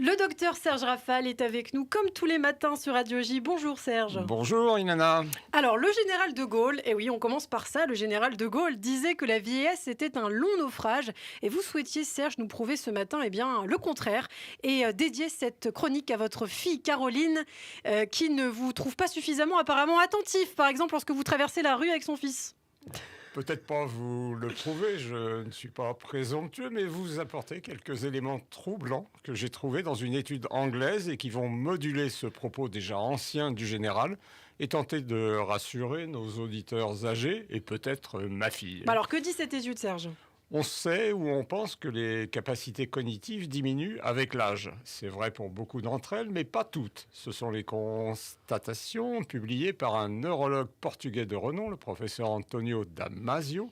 Le docteur Serge Rafal est avec nous comme tous les matins sur Radio J. Bonjour Serge. Bonjour Inanna. Alors le général de Gaulle, et oui on commence par ça, le général de Gaulle disait que la vieillesse était un long naufrage et vous souhaitiez Serge nous prouver ce matin le contraire et dédier cette chronique à votre fille Caroline qui ne vous trouve pas suffisamment apparemment attentif par exemple lorsque vous traversez la rue avec son fils. Peut-être pas vous le prouver, je ne suis pas présomptueux, mais vous apportez quelques éléments troublants que j'ai trouvés dans une étude anglaise et qui vont moduler ce propos déjà ancien du général et tenter de rassurer nos auditeurs âgés et peut-être ma fille. Alors que dit cette étude Serge ? On sait ou on pense que les capacités cognitives diminuent avec l'âge. C'est vrai pour beaucoup d'entre elles, mais pas toutes. Ce sont les constatations publiées par un neurologue portugais de renom, le professeur Antonio Damasio.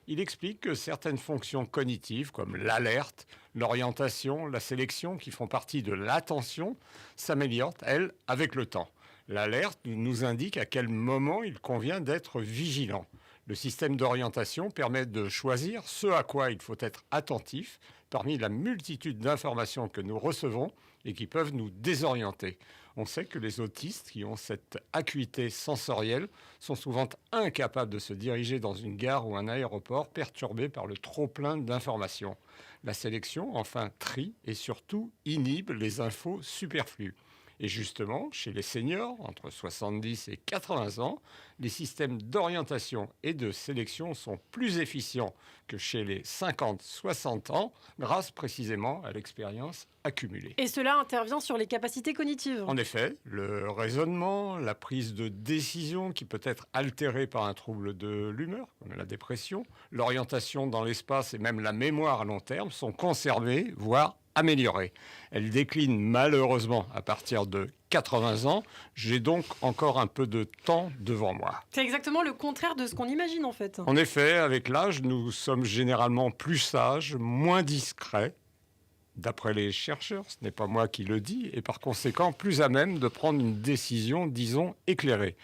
Il explique que certaines fonctions cognitives, comme l'alerte, l'orientation, la sélection, qui font partie de l'attention, s'améliorent, elles, avec le temps. L'alerte nous indique à quel moment il convient d'être vigilant. Le système d'orientation permet de choisir ce à quoi il faut être attentif parmi la multitude d'informations que nous recevons et qui peuvent nous désorienter. On sait que les autistes qui ont cette acuité sensorielle sont souvent incapables de se diriger dans une gare ou un aéroport perturbés par le trop-plein d'informations. La sélection, enfin, trie et surtout inhibe les infos superflues. Et justement, chez les seniors, entre 70 et 80 ans, les systèmes d'orientation et de sélection sont plus efficients que chez les 50-60 ans, grâce précisément à l'expérience accumulée. Et cela intervient sur les capacités cognitives. En effet, le raisonnement, la prise de décision qui peut être altérée par un trouble de l'humeur, comme la dépression, l'orientation dans l'espace et même la mémoire à long terme sont conservées, voire améliorée. Elle décline malheureusement à partir de 80 ans. J'ai donc encore un peu de temps devant moi. C'est exactement le contraire de ce qu'on imagine en fait. En effet, avec l'âge, nous sommes généralement plus sages, moins discrets. D'après les chercheurs, ce n'est pas moi qui le dis, et par conséquent plus à même de prendre une décision, disons, éclairée.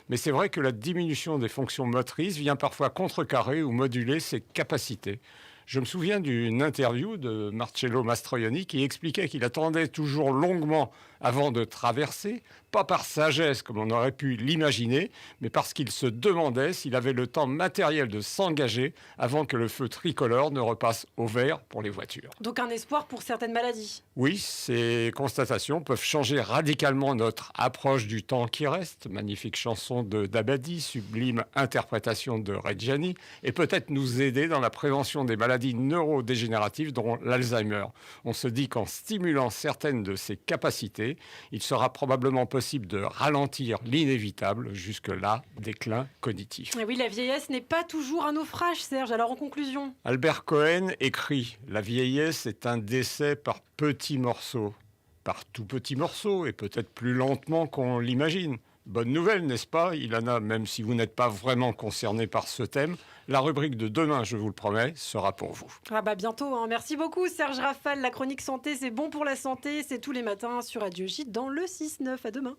Mais c'est vrai que la diminution des fonctions motrices vient parfois contrecarrer ou moduler ces capacités. Je me souviens d'une interview de Marcello Mastroianni qui expliquait qu'il attendait toujours longuement avant de traverser, pas par sagesse comme on aurait pu l'imaginer, mais parce qu'il se demandait s'il avait le temps matériel de s'engager avant que le feu tricolore ne repasse au vert pour les voitures. Donc un espoir pour certaines maladies. Oui, ces constatations peuvent changer radicalement notre approche du temps qui reste. Magnifique chanson de Dabadi, sublime interprétation de Reggiani, et peut-être nous aider dans la prévention des maladies neurodégénératives, dont l'Alzheimer. On se dit qu'en stimulant certaines de ces capacités, il sera probablement possible de ralentir l'inévitable, jusque-là, déclin cognitif. Et oui, la vieillesse n'est pas toujours un naufrage, Serge. Alors en conclusion ? Albert Cohen écrit « La vieillesse est un décès par petits morceaux, par tout petits morceaux et peut-être plus lentement qu'on l'imagine. » Bonne nouvelle, n'est-ce pas, Ilana, même si vous n'êtes pas vraiment concerné par ce thème, la rubrique de demain, je vous le promets, sera pour vous. Ah bah bientôt, hein. Merci beaucoup Serge Rafal. La chronique santé, c'est bon pour la santé. C'est tous les matins sur Radio J dans le 6-9. À demain.